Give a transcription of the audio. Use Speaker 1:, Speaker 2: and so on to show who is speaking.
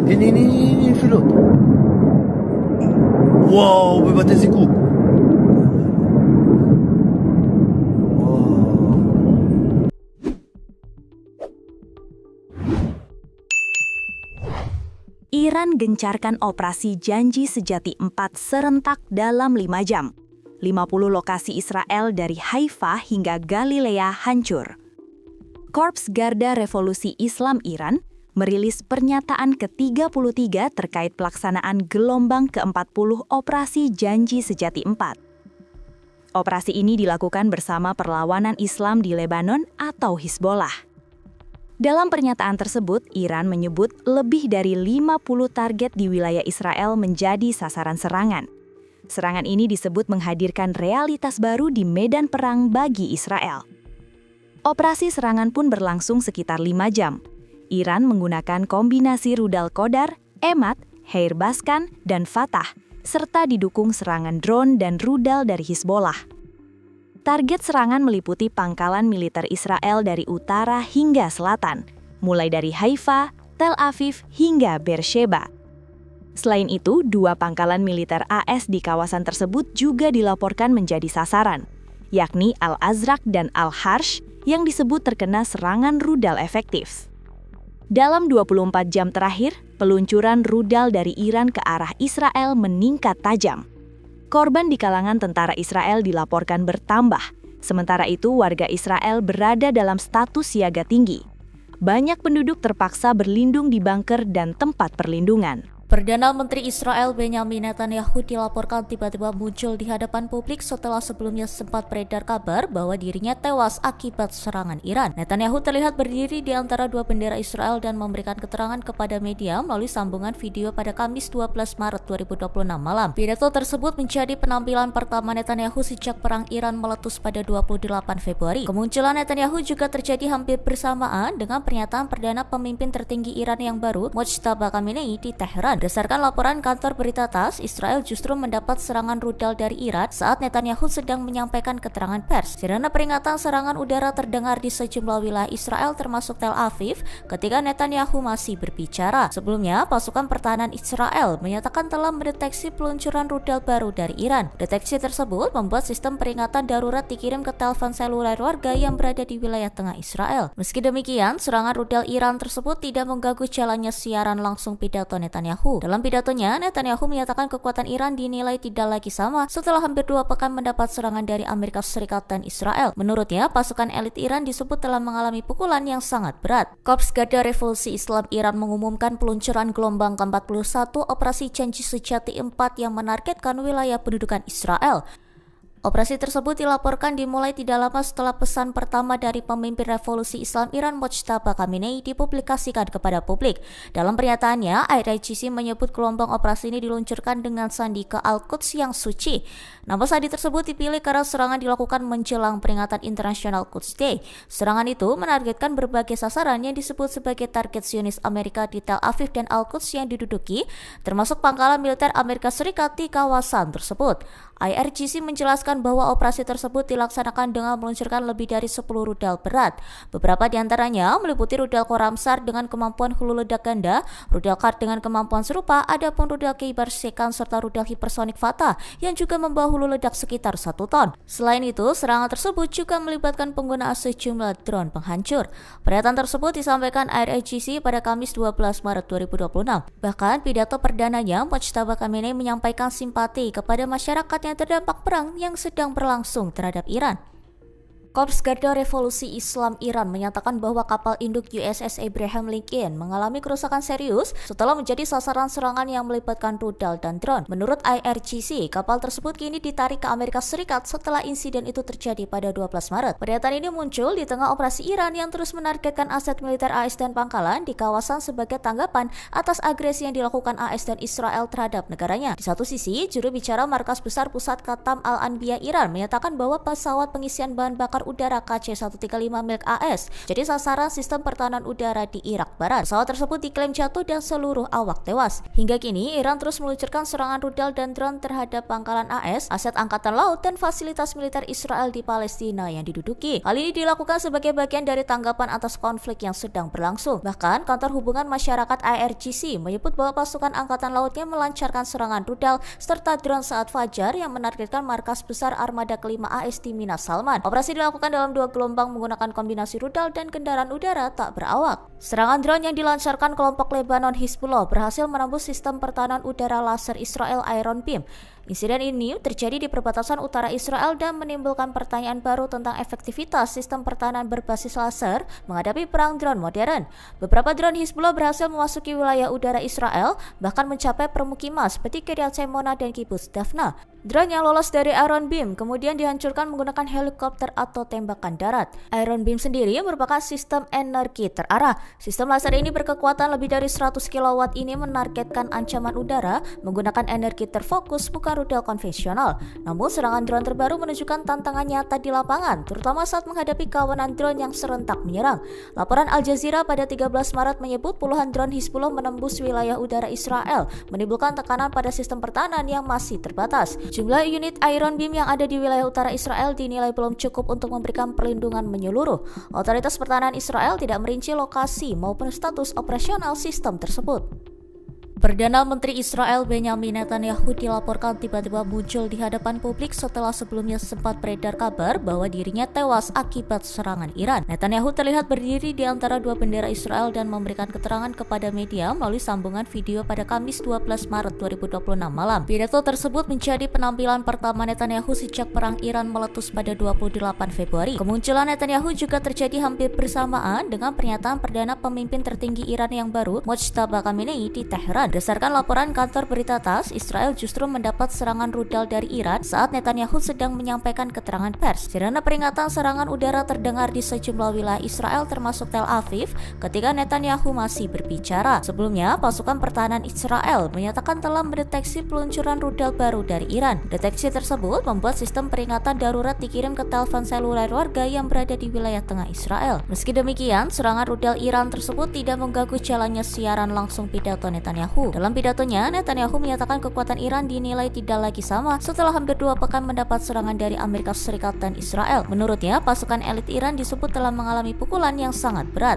Speaker 1: Ini pilot. Wow, berbatas siku.
Speaker 2: Iran gencarkan operasi Janji Sejati 4 serentak dalam 5 jam. 50 lokasi Israel dari Haifa hingga Galilea hancur. Korps Garda Revolusi Islam Iran merilis pernyataan ke-33 terkait pelaksanaan gelombang ke-40 operasi Janji Sejati 4. Operasi ini dilakukan bersama perlawanan Islam di Lebanon atau Hizbollah. Dalam pernyataan tersebut, Iran menyebut lebih dari 50 target di wilayah Israel menjadi sasaran serangan. Serangan ini disebut menghadirkan realitas baru di medan perang bagi Israel. Operasi serangan pun berlangsung sekitar 5 jam. Iran menggunakan kombinasi rudal Qadar, Emad, Hairbaskan, dan Fatah, serta didukung serangan drone dan rudal dari Hizbollah. Target serangan meliputi pangkalan militer Israel dari utara hingga selatan, mulai dari Haifa, Tel Aviv, hingga Beersheba. Selain itu, 2 pangkalan militer AS di kawasan tersebut juga dilaporkan menjadi sasaran, yakni Al-Azraq dan Al-Harsh yang disebut terkena serangan rudal efektif. Dalam 24 jam terakhir, peluncuran rudal dari Iran ke arah Israel meningkat tajam. Korban di kalangan tentara Israel dilaporkan bertambah, sementara itu warga Israel berada dalam status siaga tinggi. Banyak penduduk terpaksa berlindung di bunker dan tempat perlindungan.
Speaker 3: Perdana Menteri Israel Benjamin Netanyahu dilaporkan tiba-tiba muncul di hadapan publik setelah sebelumnya sempat beredar kabar bahwa dirinya tewas akibat serangan Iran. Netanyahu terlihat berdiri di antara 2 bendera Israel dan memberikan keterangan kepada media melalui sambungan video pada Kamis 12 Maret 2026 malam. Pidato tersebut menjadi penampilan pertama Netanyahu sejak perang Iran meletus pada 28 Februari. Kemunculan Netanyahu juga terjadi hampir bersamaan dengan pernyataan perdana pemimpin tertinggi Iran yang baru, Mojtaba Khamenei, di Teheran. Berdasarkan laporan kantor berita TASS, Israel justru mendapat serangan rudal dari Iran saat Netanyahu sedang menyampaikan keterangan pers. Sirena peringatan serangan udara terdengar di sejumlah wilayah Israel termasuk Tel Aviv ketika Netanyahu masih berbicara. Sebelumnya, pasukan pertahanan Israel menyatakan telah mendeteksi peluncuran rudal baru dari Iran. Deteksi tersebut membuat sistem peringatan darurat dikirim ke telepon seluler warga yang berada di wilayah tengah Israel. Meski demikian, serangan rudal Iran tersebut tidak mengganggu jalannya siaran langsung pidato Netanyahu. Dalam pidatonya, Netanyahu menyatakan kekuatan Iran dinilai tidak lagi sama setelah hampir 2 pekan mendapat serangan dari Amerika Serikat dan Israel. Menurutnya, pasukan elit Iran disebut telah mengalami pukulan yang sangat berat. Korps Garda Revolusi Islam Iran mengumumkan peluncuran gelombang ke-41 Operasi Janji Sejati 4 yang menargetkan wilayah pendudukan Israel. Operasi tersebut dilaporkan dimulai tidak lama setelah pesan pertama dari pemimpin revolusi Islam Iran Mojtaba Khamenei dipublikasikan kepada publik. Dalam pernyataannya, IRGC menyebut gelombang operasi ini diluncurkan dengan sandi ke Al-Quds yang suci. Nama sandi tersebut dipilih karena serangan dilakukan menjelang peringatan International Quds Day. Serangan itu menargetkan berbagai sasaran yang disebut sebagai target Zionis Amerika di Tel Aviv dan Al-Quds yang diduduki, termasuk pangkalan militer Amerika Serikat di kawasan tersebut. IRGC menjelaskan bahwa operasi tersebut dilaksanakan dengan meluncurkan lebih dari 10 rudal berat. Beberapa di antaranya meliputi rudal Khoramsar dengan kemampuan hulu ledak ganda, rudal Qard dengan kemampuan serupa, adapun rudal Khaybar-Shekan serta rudal hipersonik Fatah yang juga membawa hulu ledak sekitar 1 ton. Selain itu, serangan tersebut juga melibatkan penggunaan sejumlah drone penghancur. Pernyataan tersebut disampaikan IRGC pada Kamis 12 Maret 2026. Bahkan pidato perdananya, Mojtaba Khamenei menyampaikan simpati kepada masyarakat yang terdampak perang yang sedang berlangsung terhadap Iran. Korps Garda Revolusi Islam Iran menyatakan bahwa kapal induk USS Abraham Lincoln mengalami kerusakan serius setelah menjadi sasaran serangan yang melibatkan rudal dan drone. Menurut IRGC, kapal tersebut kini ditarik ke Amerika Serikat setelah insiden itu terjadi pada 12 Maret. Pernyataan ini muncul di tengah operasi Iran yang terus menargetkan aset militer AS dan pangkalan di kawasan sebagai tanggapan atas agresi yang dilakukan AS dan Israel terhadap negaranya. Di satu sisi, juru bicara Markas Besar Pusat Khatam Al-Anbiya Iran menyatakan bahwa pesawat pengisian bahan bakar udara KC-135 milik AS jadi sasaran sistem pertahanan udara di Irak Barat. Pesawat tersebut diklaim jatuh dan seluruh awak tewas. Hingga kini, Iran terus meluncurkan serangan rudal dan drone terhadap pangkalan AS, aset angkatan laut, dan fasilitas militer Israel di Palestina yang diduduki. Hal ini dilakukan sebagai bagian dari tanggapan atas konflik yang sedang berlangsung. Bahkan, Kantor Hubungan Masyarakat IRGC menyebut bahwa pasukan angkatan lautnya melancarkan serangan rudal serta drone saat fajar yang menargetkan markas besar armada kelima AS di Minas Salman. Operasi dilakukan dalam 2 gelombang menggunakan kombinasi rudal dan kendaraan udara tak berawak. Serangan drone yang dilancarkan kelompok Lebanon Hizbullah berhasil menembus sistem pertahanan udara laser Israel Iron Beam. Insiden ini terjadi di perbatasan utara Israel dan menimbulkan pertanyaan baru tentang efektivitas sistem pertahanan berbasis laser menghadapi perang drone modern. Beberapa drone Hizbullah berhasil memasuki wilayah udara Israel, bahkan mencapai permukiman seperti Kiryat Shemona dan Kibbutz Dafna. Drone yang lolos dari Iron Beam kemudian dihancurkan menggunakan helikopter atau tembakan darat. Iron Beam sendiri merupakan sistem energi terarah. Sistem laser ini berkekuatan lebih dari 100 kW ini menargetkan ancaman udara menggunakan energi terfokus bukan rudal konvensional. Namun serangan drone terbaru menunjukkan tantangan nyata di lapangan, terutama saat menghadapi kawanan drone yang serentak menyerang. Laporan Al Jazeera pada 13 Maret menyebut puluhan drone Hizbullah menembus wilayah udara Israel, menimbulkan tekanan pada sistem pertahanan yang masih terbatas. Jumlah unit Iron Beam yang ada di wilayah utara Israel dinilai belum cukup untuk memberikan perlindungan menyeluruh. Otoritas pertahanan Israel tidak merinci lokasi maupun status operasional sistem tersebut. Perdana Menteri Israel Benyamin Netanyahu dilaporkan tiba-tiba muncul di hadapan publik setelah sebelumnya sempat beredar kabar bahwa dirinya tewas akibat serangan Iran. Netanyahu terlihat berdiri di antara 2 bendera Israel dan memberikan keterangan kepada media melalui sambungan video pada Kamis 12 Maret 2026 malam. Pidato tersebut menjadi penampilan pertama Netanyahu sejak perang Iran meletus pada 28 Februari. Kemunculan Netanyahu juga terjadi hampir bersamaan dengan pernyataan perdana pemimpin tertinggi Iran yang baru, Mojtaba Khamenei, di Teheran. Berdasarkan laporan kantor berita TASS, Israel justru mendapat serangan rudal dari Iran saat Netanyahu sedang menyampaikan keterangan pers. Sirena peringatan serangan udara terdengar di sejumlah wilayah Israel termasuk Tel Aviv ketika Netanyahu masih berbicara. Sebelumnya, pasukan pertahanan Israel menyatakan telah mendeteksi peluncuran rudal baru dari Iran. Deteksi tersebut membuat sistem peringatan darurat dikirim ke telepon seluler warga yang berada di wilayah tengah Israel. Meski demikian, serangan rudal Iran tersebut tidak mengganggu jalannya siaran langsung pidato Netanyahu. Dalam pidatonya, Netanyahu menyatakan kekuatan Iran dinilai tidak lagi sama setelah hampir 2 pekan mendapat serangan dari Amerika Serikat dan Israel. Menurutnya, pasukan elit Iran disebut telah mengalami pukulan yang sangat berat.